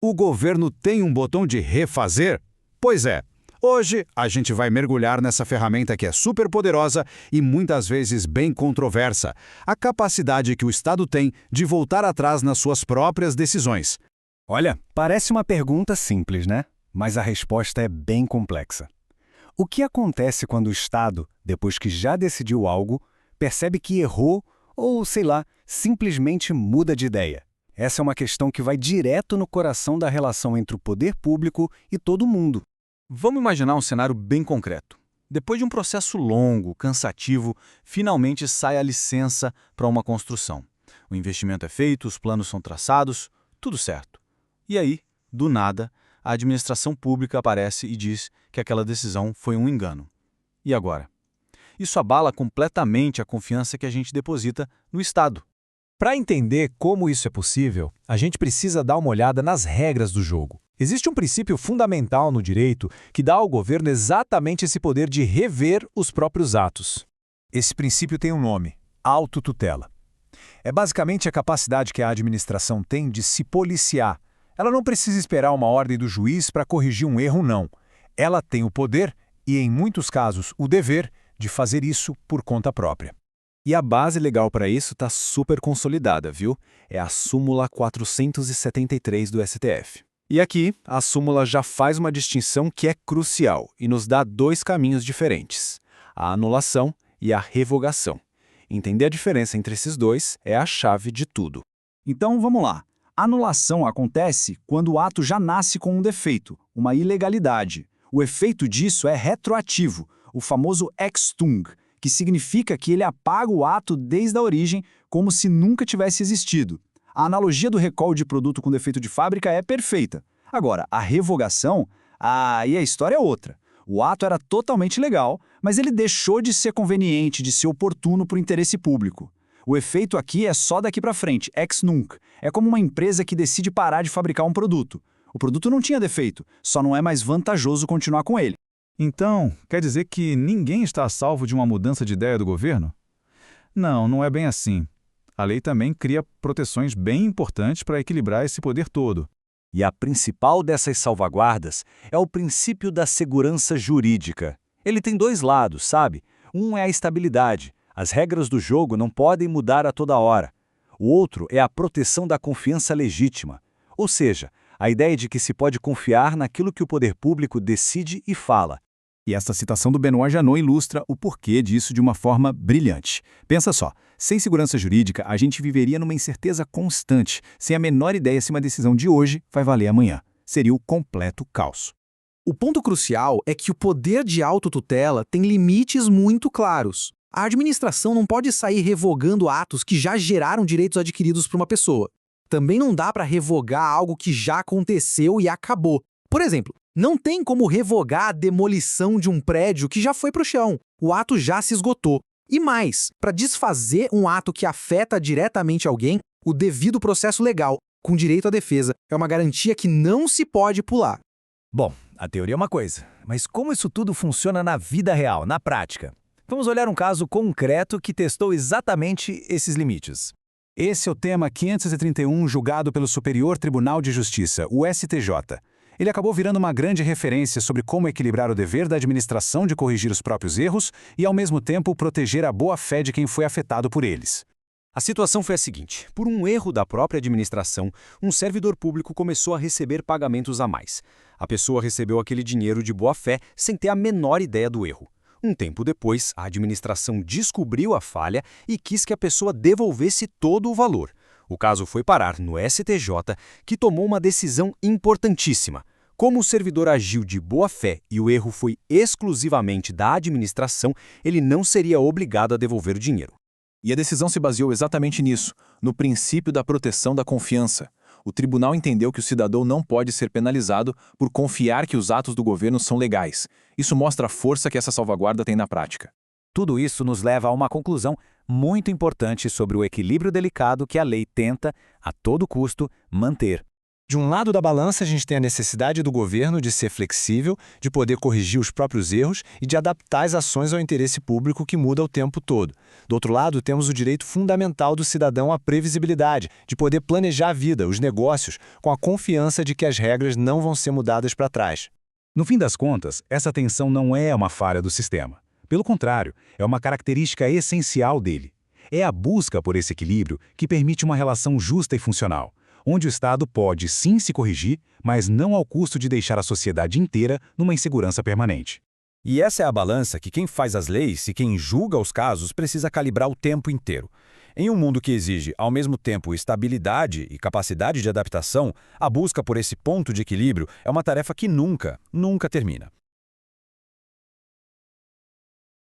O governo tem um botão de refazer? Pois é. Hoje, a gente vai mergulhar nessa ferramenta que é super poderosa e muitas vezes bem controversa, a capacidade que o Estado tem de voltar atrás nas suas próprias decisões. Olha, parece uma pergunta simples, né? Mas a resposta é bem complexa. O que acontece quando o Estado, depois que já decidiu algo, percebe que errou ou, sei lá, simplesmente muda de ideia? Essa é uma questão que vai direto no coração da relação entre o poder público e todo mundo. Vamos imaginar um cenário bem concreto. Depois de um processo longo, cansativo, finalmente sai a licença para uma construção. O investimento é feito, os planos são traçados, tudo certo. E aí, do nada, a administração pública aparece e diz que aquela decisão foi um engano. E agora? Isso abala completamente a confiança que a gente deposita no Estado. Para entender como isso é possível, a gente precisa dar uma olhada nas regras do jogo. Existe um princípio fundamental no direito que dá ao governo exatamente esse poder de rever os próprios atos. Esse princípio tem um nome: autotutela. É basicamente a capacidade que a administração tem de se policiar. Ela não precisa esperar uma ordem do juiz para corrigir um erro, não. Ela tem o poder e, em muitos casos, o dever de fazer isso por conta própria. E a base legal para isso está super consolidada, viu? É a súmula 473 do STF. E aqui, a súmula já faz uma distinção que é crucial e nos dá dois caminhos diferentes: a anulação e a revogação. Entender a diferença entre esses dois é a chave de tudo. Então, vamos lá. A anulação acontece quando o ato já nasce com um defeito, uma ilegalidade. O efeito disso é retroativo, o famoso ex tunc, que significa que ele apaga o ato desde a origem, como se nunca tivesse existido. A analogia do recall de produto com defeito de fábrica é perfeita. Agora, a revogação, aí a história é outra. O ato era totalmente legal, mas ele deixou de ser conveniente, de ser oportuno para o interesse público. O efeito aqui é só daqui para frente, ex nunc. É como uma empresa que decide parar de fabricar um produto. O produto não tinha defeito, só não é mais vantajoso continuar com ele. Então, quer dizer que ninguém está a salvo de uma mudança de ideia do governo? Não, não é bem assim. A lei também cria proteções bem importantes para equilibrar esse poder todo. E a principal dessas salvaguardas é o princípio da segurança jurídica. Ele tem dois lados, sabe? Um é a estabilidade. As regras do jogo não podem mudar a toda hora. O outro é a proteção da confiança legítima. Ou seja, a ideia de que se pode confiar naquilo que o poder público decide e fala. E esta citação do Benoit Janot ilustra o porquê disso de uma forma brilhante. Pensa só, sem segurança jurídica, a gente viveria numa incerteza constante, sem a menor ideia se uma decisão de hoje vai valer amanhã. Seria o completo caos. O ponto crucial é que o poder de autotutela tem limites muito claros. A administração não pode sair revogando atos que já geraram direitos adquiridos por uma pessoa. Também não dá para revogar algo que já aconteceu e acabou. Por exemplo, não tem como revogar a demolição de um prédio que já foi para o chão. O ato já se esgotou. E mais, para desfazer um ato que afeta diretamente alguém, o devido processo legal, com direito à defesa, é uma garantia que não se pode pular. Bom, a teoria é uma coisa, mas como isso tudo funciona na vida real, na prática? Vamos olhar um caso concreto que testou exatamente esses limites. Esse é o tema 531, julgado pelo Superior Tribunal de Justiça, o STJ. Ele acabou virando uma grande referência sobre como equilibrar o dever da administração de corrigir os próprios erros e, ao mesmo tempo, proteger a boa-fé de quem foi afetado por eles. A situação foi a seguinte: por um erro da própria administração, um servidor público começou a receber pagamentos a mais. A pessoa recebeu aquele dinheiro de boa-fé sem ter a menor ideia do erro. Um tempo depois, a administração descobriu a falha e quis que a pessoa devolvesse todo o valor. O caso foi parar no STJ, que tomou uma decisão importantíssima. Como o servidor agiu de boa-fé e o erro foi exclusivamente da administração, ele não seria obrigado a devolver o dinheiro. E a decisão se baseou exatamente nisso, no princípio da proteção da confiança. O tribunal entendeu que o cidadão não pode ser penalizado por confiar que os atos do governo são legais. Isso mostra a força que essa salvaguarda tem na prática. Tudo isso nos leva a uma conclusão muito importante sobre o equilíbrio delicado que a lei tenta, a todo custo, manter. De um lado da balança, a gente tem a necessidade do governo de ser flexível, de poder corrigir os próprios erros e de adaptar as ações ao interesse público que muda o tempo todo. Do outro lado, temos o direito fundamental do cidadão à previsibilidade, de poder planejar a vida, os negócios, com a confiança de que as regras não vão ser mudadas para trás. No fim das contas, essa tensão não é uma falha do sistema. Pelo contrário, é uma característica essencial dele. É a busca por esse equilíbrio que permite uma relação justa e funcional, onde o Estado pode sim se corrigir, mas não ao custo de deixar a sociedade inteira numa insegurança permanente. E essa é a balança que quem faz as leis e quem julga os casos precisa calibrar o tempo inteiro. Em um mundo que exige, ao mesmo tempo, estabilidade e capacidade de adaptação, a busca por esse ponto de equilíbrio é uma tarefa que nunca termina.